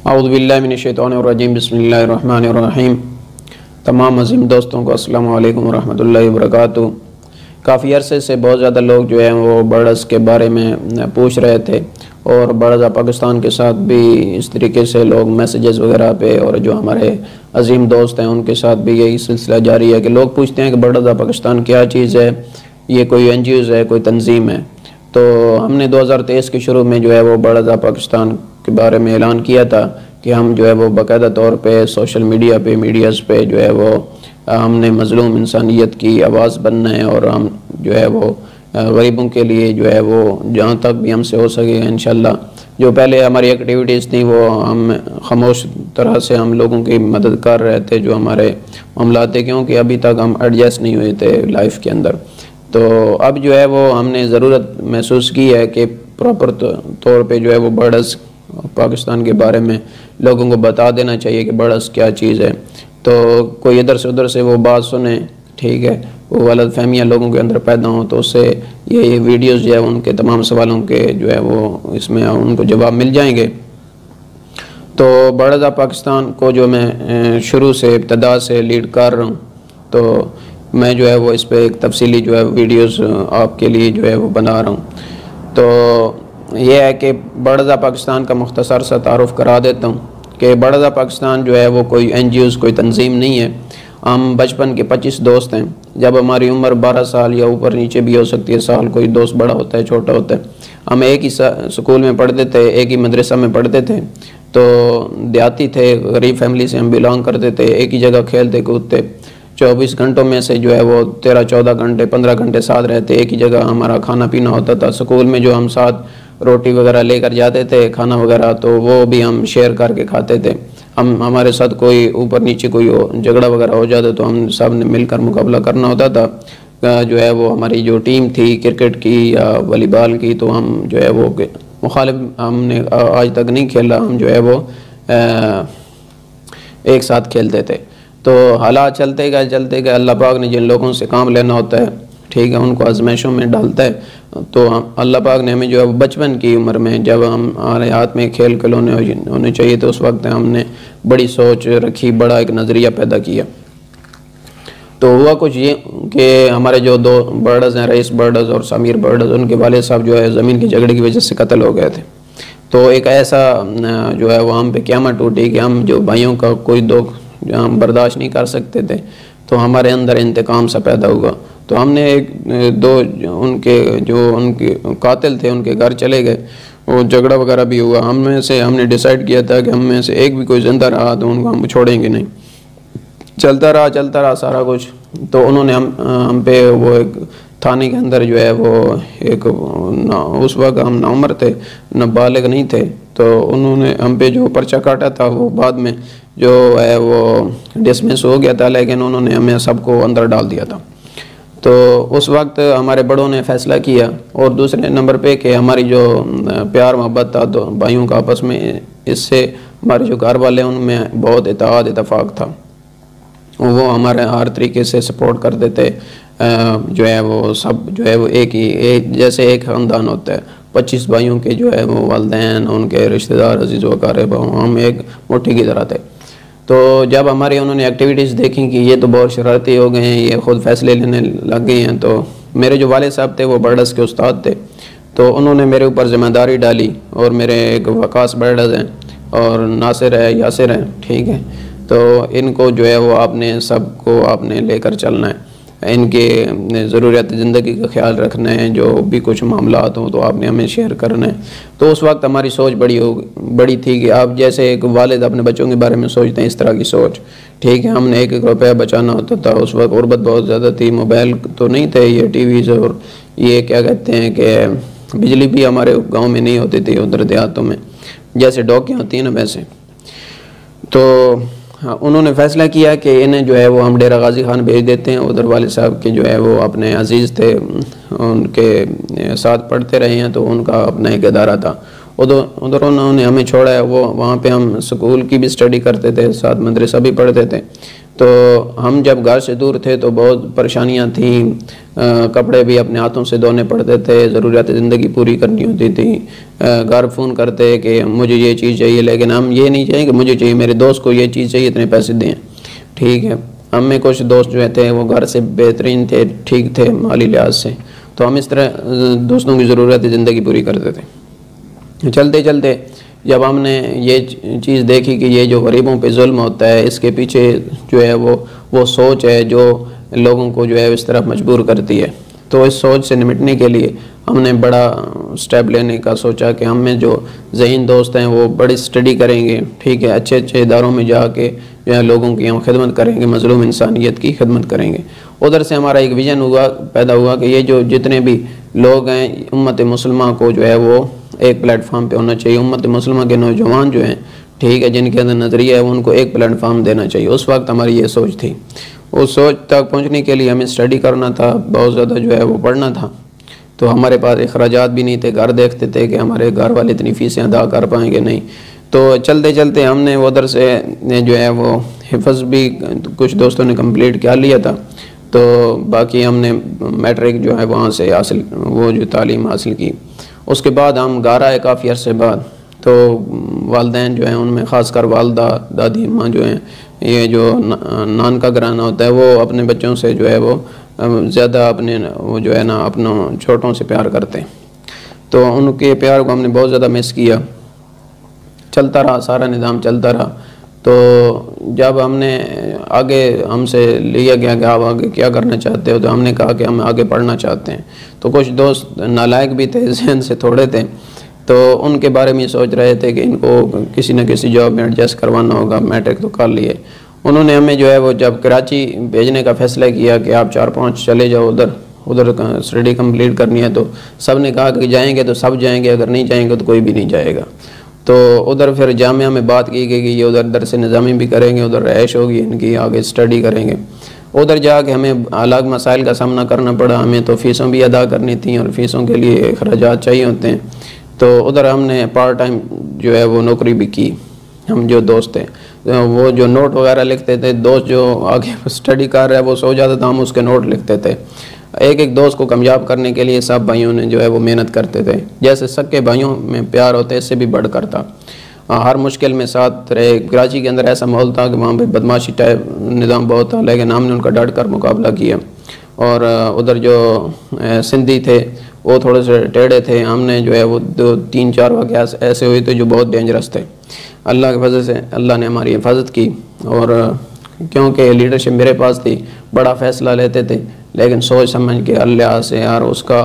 औज़ुबिल्लाहि मिनश्शैतानिर्रजीम बिस्मिल्लाहिर्रहमानिर्रहीम। तमाम अज़ीम दोस्तों को अस्सलामु अलैकुम वरहमतुल्लाहि वबरकातुहू। काफ़ी अरसे से बहुत ज़्यादा लोग जो हैं वो बर्ड्स के बारे में पूछ रहे थे और बर्ड्स पाकिस्तान के साथ भी इस तरीके से लोग मैसेजेस वगैरह पे, और जो हमारे अज़ीम दोस्त हैं उनके साथ भी यही सिलसिला जारी है कि लोग पूछते हैं कि बर्ड्स पाकिस्तान क्या चीज़ है, ये कोई NGOs है, कोई तंजीम है। तो हमने 2023 के शुरू में जो है वो बर्ड्स पाकिस्तान के बारे में ऐलान किया था कि हम जो है वो बाकायदा तौर पे सोशल मीडिया पे, मीडियाज़ पे जो है वो हमने मज़लूम इंसानियत की आवाज़ बनना है और हम जो है वो गरीबों के लिए जो है वो जहाँ तक भी हमसे हो सकेगा इंशाल्लाह। जो पहले हमारी एक्टिविटीज़ थी वो हम खामोश तरह से हम लोगों की मदद कर रहे थे, जो हमारे मामला थे, क्योंकि अभी तक हम एडजस्ट नहीं हुए थे लाइफ के अंदर। तो अब जो है वो हमने ज़रूरत महसूस की है कि प्रॉपर तौर पे जो है वो बर्ड्स पाकिस्तान के बारे में लोगों को बता देना चाहिए कि बर्ड्स क्या चीज़ है। तो कोई इधर से उधर से वो बात सुने, ठीक है, वो गलत फहमियाँ लोगों के अंदर पैदा हों, तो उससे ये वीडियोज़ जो है उनके तमाम सवालों के जो है वो इसमें उनको जवाब मिल जाएंगे। तो बर्ड्स पाकिस्तान को जो मैं शुरू से इब्तदा से लीड कर रहा हूँ, तो मैं जो है वो इस पर एक तफसीली जो है वीडियोज़ आपके लिए जो है वो बना रहा हूँ। तो ये है कि बर्ड्स पाकिस्तान का मुख्तसर सा तारुफ़ करा देता हूँ कि बर्ड्स पाकिस्तान जो है वो कोई NGOs, कोई तंजीम नहीं है। हम बचपन के 25 दोस्त हैं। जब हमारी उम्र 12 साल या ऊपर नीचे भी हो सकती है साल, कोई दोस्त बड़ा होता है, छोटा होता है। हम एक ही स्कूल में पढ़ते थे, एक ही मदरसा में पढ़ते थे। तो देहाती थे, गरीब फैमिली से हम बिलोंग करते थे। एक ही जगह खेलते कूदते, 24 घंटों में से जो है वो 13-14 घंटे 15 घंटे साथ रहते। एक ही जगह हमारा खाना पीना होता था। स्कूल में जो हम साथ रोटी वगैरह लेकर जाते थे, खाना वगैरह, तो वो भी हम शेयर करके खाते थे। हमारे साथ कोई ऊपर नीचे कोई झगड़ा वगैरह हो जाता तो हम सब ने मिलकर मुकाबला करना होता था। जो है वो हमारी जो टीम थी क्रिकेट की या वॉलीबॉल की, तो हम जो है वो मुखालिफ हमने आज तक नहीं खेला। हम जो है वो एक साथ खेलते थे। तो हालात चलते गए अल्लाह पाक ने जिन लोगों से काम लेना होता है, ठीक है, उनको आजमाइशों में डालता है। तो अल्लाह पाक ने हमें जो है बचपन की उम्र में, जब हमारे हाथ में खेल खिलौने होने चाहिए, तो उस वक्त हमने बड़ी सोच रखी, बड़ा एक नज़रिया पैदा किया। तो हुआ कुछ ये कि हमारे जो दो बर्ड्स हैं, रईस बर्ड्स और समीर बर्ड्स, उनके वाले साहब जो है ज़मीन की झगड़े की वजह से कत्ल हो गए थे। तो एक ऐसा जो है वो हम पे क़यामत टूटी कि हम जो भाइयों का कोई दुख हम बर्दाश्त नहीं कर सकते थे, तो हमारे अंदर इंतकाम सा पैदा हुआ। तो हमने उनके कातिल थे उनके घर चले गए, वो झगड़ा वगैरह भी हुआ। हमने डिसाइड किया था कि हम में से एक भी कोई जिंदा रहा तो उनको हम छोड़ेंगे नहीं। चलता रहा सारा कुछ। तो उन्होंने हम पे वो एक थाने के अंदर जो है वो एक उस वक्त हम नाउमर थे, नाबालिग नहीं थे, तो उन्होंने हम पे जो पर्चा काटा था वो बाद में जो है वो डिसमिस हो गया था, लेकिन उन्होंने हमें सबको अंदर डाल दिया था। तो उस वक्त हमारे बड़ों ने फ़ैसला किया, और दूसरे नंबर पे कि हमारी जो प्यार मोहब्बत था दो भाइयों का आपस में, इससे हमारे जो घर वाले उनमें बहुत इत्तेहाद इत्तेफाक था। वो हमारे हर तरीके से सपोर्ट करते थे। जो है वो सब जो है वो एक जैसे एक ख़ानदान होता है। 25 भाइयों के जो है वो वालिदैन, उनके रिश्तेदार, अजीज़ व अक़ारिब, हम एक मुट्ठी की तरह थे। तो जब हमारी उन्होंने एक्टिविटीज़ देखी कि ये तो बहुत शरारती हो गए हैं, ये ख़ुद फैसले लेने लग गए हैं, तो मेरे जो वाले साहब थे वो बर्ड्स के उस्ताद थे, तो उन्होंने मेरे ऊपर ज़िम्मेदारी डाली। और मेरे एक वकास बर्ड्स हैं और नासिर है, यासिर हैं, ठीक है, तो इनको जो है वो आपने सबको आपने लेकर चलना है, इनके ज़रूरियात ज़िंदगी का ख्याल रखना है, जो भी कुछ मामलात हों तो आपने हमें शेयर करना है। तो उस वक्त हमारी सोच बड़ी थी कि आप जैसे एक वालिद अपने बच्चों के बारे में सोचते हैं, इस तरह की सोच, ठीक है। हमने 1-1 रुपया बचाना होता था। उस वक्त गुर्बत बहुत ज़्यादा थी, मोबाइल तो नहीं थे, ये टीवीज़ और ये क्या कहते हैं कि बिजली भी हमारे गाँव में नहीं होती थी, उधर देहातों में जैसे डॉकियाँ होती हैं ना वैसे। तो हाँ, उन्होंने फ़ैसला किया कि इन्हें जो है वो हम डेरा गाजी खान भेज देते हैं। उधर वाले साहब के जो है वो अपने अजीज़ थे, उनके साथ पढ़ते रहे हैं, तो उनका अपना एक इदारा था। उधर उन्होंने हमें छोड़ा है। वो वहाँ पे हम स्कूल की भी स्टडी करते थे, साथ मदरसा भी पढ़ते थे। तो हम जब घर से दूर थे तो बहुत परेशानियां थी, कपड़े भी अपने हाथों से धोने पड़ते थे, ज़रूरियात ज़िंदगी पूरी करनी होती थी। घर फ़ोन करते कि मुझे ये चीज़ चाहिए, लेकिन हम ये नहीं चाहिए कि मुझे चाहिए, मेरे दोस्त को ये चीज़ चाहिए, इतने पैसे दें। ठीक है, हमें कुछ दोस्त जो थे वो घर से बेहतरीन थे, ठीक थे माली लिहाज से, तो हम इस तरह दोस्तों की ज़रूरत ज़िंदगी पूरी करते थे। चलते चलते जब हमने ये चीज़ देखी कि ये जो गरीबों पे जुल्म होता है, इसके पीछे जो है वो सोच है जो लोगों को जो है इस तरफ मजबूर करती है, तो इस सोच से निपटने के लिए हमने बड़ा स्टेप लेने का सोचा कि हमें जो ज़हीन दोस्त हैं वो बड़ी स्टडी करेंगे। ठीक है, अच्छे अच्छे इदारों में जाके जो है लोगों की हम खिदमत करेंगे, मज़लूम इंसानियत की खिदमत करेंगे। उधर से हमारा एक विज़न पैदा हुआ कि ये जो जितने भी लोग हैं, उम्मत मुसलमान को जो है वो एक प्लेटफार्म पे होना चाहिए। उम्मत मुसलमान के नौजवान जो हैं, ठीक है, जिनके अंदर नज़रिया है, उनको एक प्लेटफार्म देना चाहिए। उस वक्त हमारी ये सोच थी। उस सोच तक पहुंचने के लिए हमें स्टडी करना था, बहुत ज़्यादा जो है वो पढ़ना था। तो हमारे पास अखराजात भी नहीं थे, घर देखते थे कि हमारे घर वाले इतनी फ़ीसें अदा कर पाएंगे नहीं। तो चलते चलते हमने उधर से जो है वो हिफ़्ज़ भी कुछ दोस्तों ने कंप्लीट कर लिया था, तो बाकी हमने मैट्रिक जो है वहाँ से हासिल वो जो तालीम हासिल की। उसके बाद हम घर आए काफ़ी अरसे बाद, तो वालदैन जो हैं उनमें ख़ासकर वालदा दादी अम्मा जो हैं, ये जो नान का घराना होता है, वो अपने बच्चों से जो है वो ज़्यादा अपने वो जो है ना अपनों छोटों से प्यार करते हैं। तो उनके प्यार को हमने बहुत ज़्यादा मिस किया। चलता रहा, सारा निज़ाम चलता रहा। तो जब हमने आगे हमसे लिया गया कि आप आगे क्या करना चाहते हो, तो हमने कहा कि हम आगे पढ़ना चाहते हैं। तो कुछ दोस्त नालायक भी थे, जहन से थोड़े थे, तो उनके बारे में सोच रहे थे कि इनको किसी न किसी जॉब में एडजस्ट करवाना होगा। मैट्रिक तो कर लिए। उन्होंने हमें जो है वो जब कराची भेजने का फ़ैसला किया कि आप 4-5 चले जाओ उधर स्टडी कंप्लीट करनी है, तो सब ने कहा कि जाएंगे तो सब जाएंगे, अगर नहीं जाएंगे तो कोई भी नहीं जाएगा। तो उधर फिर जामिया में बात की गई कि ये उधर दरस निज़ामी भी करेंगे, उधर रहाइश होगी इनकी, आगे स्टडी करेंगे। उधर जाके हमें अलग मसाइल का सामना करना पड़ा। हमें तो फ़ीसों भी अदा करनी थी और फ़ीसों के लिए अखराजात चाहिए होते हैं। तो उधर हमने पार्ट टाइम जो है वो नौकरी भी की। हम जो दोस्त थे वो जो नोट वगैरह लिखते थे, दोस्त जो आगे स्टडी कर रहा है वो सो जाता था, हम उसके नोट लिखते थे। एक एक दोस्त को कामयाब करने के लिए सब भाइयों ने जो है वो मेहनत करते थे। जैसे सक्के भाइयों में प्यार होते इससे भी बढ़कर था। हर मुश्किल में साथ रहे। कराची के अंदर ऐसा माहौल था कि वहाँ पे बदमाशी टाइप निज़ाम बहुत था, लेकिन हमने उनका डट कर मुकाबला किया। और उधर जो सिंधी थे वो थोड़े से टेढ़े थे। हमने जो है वो 2-3-4 वाक़यात ऐसे हुए थे जो बहुत डेंजरस थे। अल्लाह की वजह से अल्लाह ने हमारी हिफाजत की। और क्योंकि लीडरशिप मेरे पास थी, बड़ा फ़ैसला लेते थे, लेकिन सोच समझ के अल्लाह से यार उसका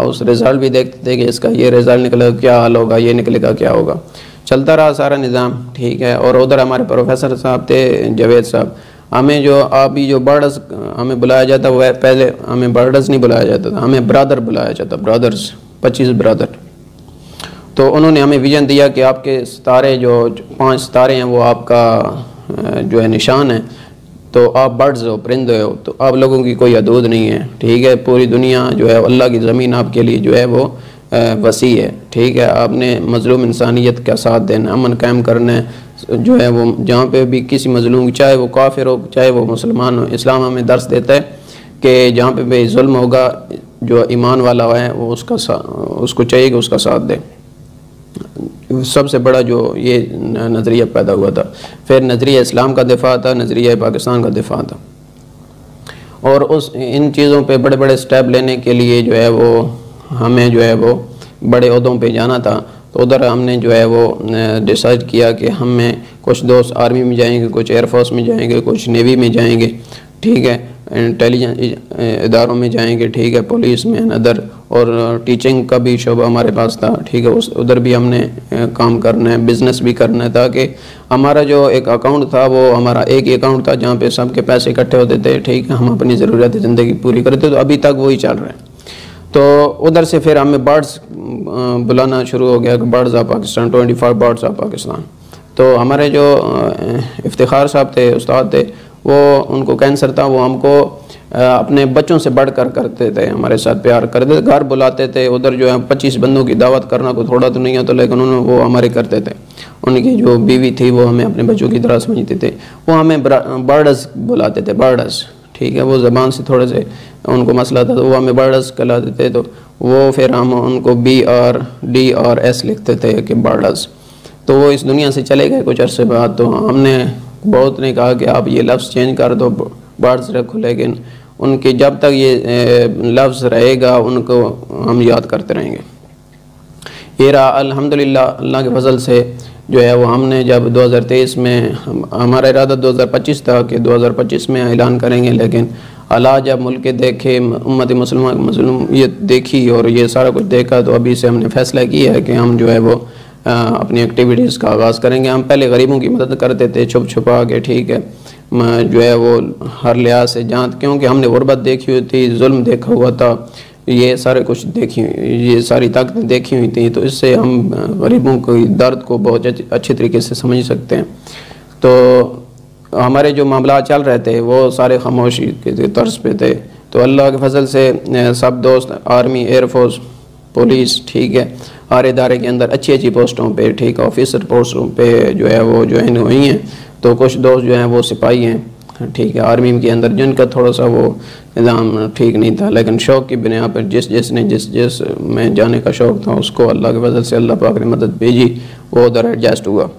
उस रिज़ल्ट भी देखते थे कि इसका ये रिज़ल्ट निकलेगा क्या हाल होगा, ये निकलेगा क्या होगा। चलता रहा सारा निज़ाम, ठीक है। और उधर हमारे प्रोफेसर साहब थे जावेद साहब। हमें जो अभी जो बर्डर्स हमें बुलाया जाता वह पहले हमें बर्डर्स नहीं बुलाया जाता था, हमें ब्रदर बुलाया जाता, ब्रदर्स 25 ब्रदर। तो उन्होंने हमें विज़न दिया कि आपके सितारे जो 5 सितारे हैं वो आपका जो है निशान है, तो आप बर्ड्स हो, परिंदे हो, तो आप लोगों की कोई हदूद नहीं है, ठीक है। पूरी दुनिया जो है अल्लाह की ज़मीन आपके लिए जो है वो वसी है, ठीक है। आपने मज़लूम इंसानियत का साथ देना, अमन कायम करना है जो है वो, जहाँ पे भी किसी मज़लूम, चाहे वो काफिर हो चाहे वो मुसलमान हो। इस्लाम हमें दर्स देता है कि जहाँ पे भी जुल्म होगा, जो ईमान वाला है वो उसको चाहिए कि उसका साथ दे। सबसे बड़ा जो ये नज़रिया पैदा हुआ था। फिर नज़रिया इस्लाम का दिफा था, नज़रिया पाकिस्तान का दिफा था। और इन चीज़ों पे बड़े बड़े स्टेप लेने के लिए जो है वो हमें जो है वो बड़े ओहदों पे जाना था। तो उधर हमने जो है वो डिसाइड किया कि हमें कुछ दोस्त आर्मी में जाएंगे, कुछ एयरफोर्स में जाएंगे, कुछ नेवी में जाएंगे, ठीक है, इंटेलिजेंस इदारों में जाएंगे, ठीक है, पुलिस में अदर, और टीचिंग का भी शोबा हमारे पास था, ठीक है। उधर भी हमने काम करना है, बिज़नेस भी करना है, ताकि हमारा जो एक अकाउंट था वो हमारा एक ही अकाउंट था जहाँ पे सबके पैसे इकट्ठे होते थे, ठीक है। हम अपनी ज़रूरत ज़िंदगी पूरी करते, तो अभी तक वही चल रहा है। तो उधर से फिर हमें बर्ड्स बुलाना शुरू हो गया कि birds of Pakistan, 25 birds of Pakistan. तो हमारे जो इफ्तिखार साहब थे, उस्ताद थे, वो उनको कैंसर था, वो हमको अपने बच्चों से बढ़कर करते थे, हमारे साथ प्यार करते थे, घर बुलाते थे। उधर जो है 25 बंदों की दावत करना कोई थोड़ा तो नहीं होता, लेकिन उन्होंने वो हमारे करते थे। उनकी जो बीवी थी वो हमें अपने बच्चों की तरह समझते थे। वो हमें बर्डस बुलाते थे, बर्डस, ठीक है। वो ज़बान से थोड़े से उनको मसला था, तो वो हमें बर्डस कहलाते थे। तो वो फिर हम उनको BRDRS लिखते थे कि बर्डस। तो वो इस दुनिया से चले गए कुछ अरसे बाद। तो हमने बहुत ने कहा कि आप ये लफ्ज़ चेंज कर दो, बर्ड्स रखो, लेकिन उनके जब तक ये लफ्ज़ रहेगा उनको हम याद करते रहेंगे। ये रहा अल्हम्दुलिल्लाह, अल्लाह के फजल से जो है वो हमने जब 2023 में हमारा इरादा 2025 था कि 2025 में ऐलान करेंगे, लेकिन हालात जब मुल्क के देखे, उम्मत मुस्लिमियत देखी और ये सारा कुछ देखा, तो अभी से हमने फ़ैसला किया है कि हम जो है वो अपनी एक्टिविटीज़ का आगाज़ करेंगे। हम पहले गरीबों की मदद करते थे छुप छुपा के, ठीक है, जो है वो हर लिहाज से जहाँ, क्योंकि हमने गुर्बत देखी हुई थी, जुल्म देखा हुआ था, ये सारे कुछ देखी, ये सारी ताकतें देखी हुई थी, तो इससे हम गरीबों के दर्द को बहुत अच्छे तरीके से समझ सकते हैं। तो हमारे जो मामला चल रहे थे वो सारे खामोशी के तर्ज पे थे। तो अल्लाह के फजल से सब दोस्त आर्मी, एयरफोर्स, पुलिस, ठीक है, हर इदारे के अंदर अच्छी अच्छी पोस्टों पे, ठीक है, ऑफिसर पोस्टों पे जो है वो ज्वाइन हुई हैं। तो कुछ दोस्त जो हैं वो सिपाही हैं, ठीक है, आर्मी के अंदर, जिनका थोड़ा सा वो निज़ाम ठीक नहीं था, लेकिन शौक़ की बिना पर जिस में जाने का शौक़ था उसको अल्लाह की वजह से अल्लाह पाक ने मदद भेजी, वो उधर एडजस्ट हुआ।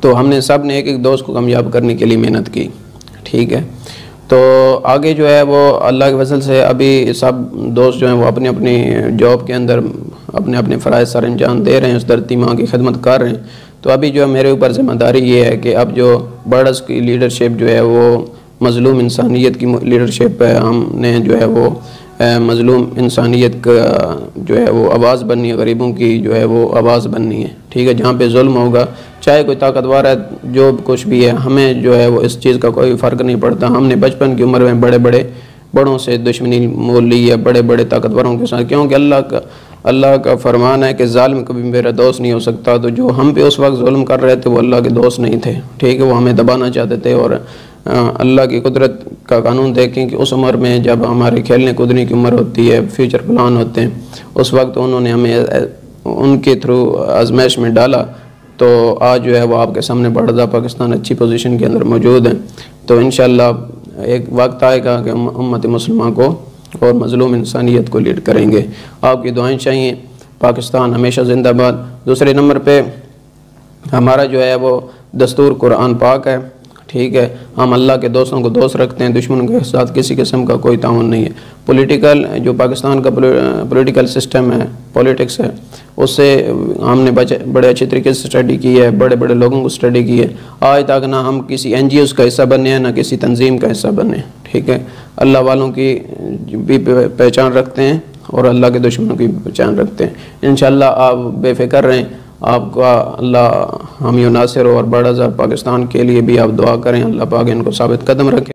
तो हमने सब ने एक एक दोस्त को कामयाब करने के लिए मेहनत की, ठीक है। तो आगे जो है वो अल्लाह की वजह से अभी सब दोस्त जो हैं वो अपनी अपनी जॉब के अंदर अपने अपने फ़राइज़ सर अंजाम दे रहे हैं, उस धरती माँ की खिदमत कर रहे हैं। तो अभी जो मेरे ऊपर ज़िम्मेदारी ये है कि अब जो बर्ड्स की लीडरशिप जो है वो मज़लूम इंसानियत की लीडरशिप है। हमने जो है वो मज़लूम इंसानियत का जो है वो आवाज़ बननी है, गरीबों की जो है वो आवाज़ बननी है, ठीक है। जहाँ पे जुल्म होगा, चाहे कोई ताकतवर है, जो कुछ भी है, हमें जो है वो इस चीज़ का कोई फ़र्क नहीं पड़ता। हमने बचपन की उम्र में बड़ों से दुश्मनी मोल ली है, बड़े बड़े ताकतवरों के साथ, क्योंकि अल्लाह का फरमान है कि ज़ालिम कभी मेरा दोस्त नहीं हो सकता। तो जो हम पे उस वक्त जुल्म कर रहे थे वो अल्लाह के दोस्त नहीं थे, ठीक है, वो हमें दबाना चाहते थे। और अल्लाह की कुदरत का कानून देखें कि उस उम्र में जब हमारे खेलने कूदने की उम्र होती है, फ्यूचर प्लान होते हैं, उस वक्त उन्होंने हमें उनके थ्रू आजमाइश में डाला। तो आज जो है वो आपके सामने बढ़ता पाकिस्तान अच्छी पोजीशन के अंदर मौजूद है। तो इंशाअल्लाह एक वक्त आएगा कि हम उम्मत मुस्लिमा को और मज़लूम इंसानियत को लीड करेंगे। आपकी दुआएं चाहिए। पाकिस्तान हमेशा जिंदाबाद। दूसरे नंबर पे हमारा जो है वो दस्तूर कुरान पाक है, ठीक है। हम अल्लाह के दोस्तों को दोस्त रखते हैं, दुश्मनों के साथ किसी किस्म का कोई ताउन नहीं है। पॉलिटिकल जो पाकिस्तान का पॉलिटिकल सिस्टम है, पॉलिटिक्स है, उससे हमने बड़े अच्छे तरीके से स्टडी की है, बड़े बड़े लोगों को स्टडी की है। आज तक ना हम किसी NGOs का हिस्सा बने हैं, ना किसी तंजीम का हिस्सा बने, ठीक है। अल्लाह वालों की भी पहचान रखते हैं और अल्लाह के दुश्मनों की भी पहचान रखते हैं। इंशाअल्लाह आप बेफिक्र रहें, आपका अल्लाह हामी नासिर और बड़ा पाकिस्तान के लिए भी आप दुआ करें, अल्लाह पाक इनको साबित कदम रखें।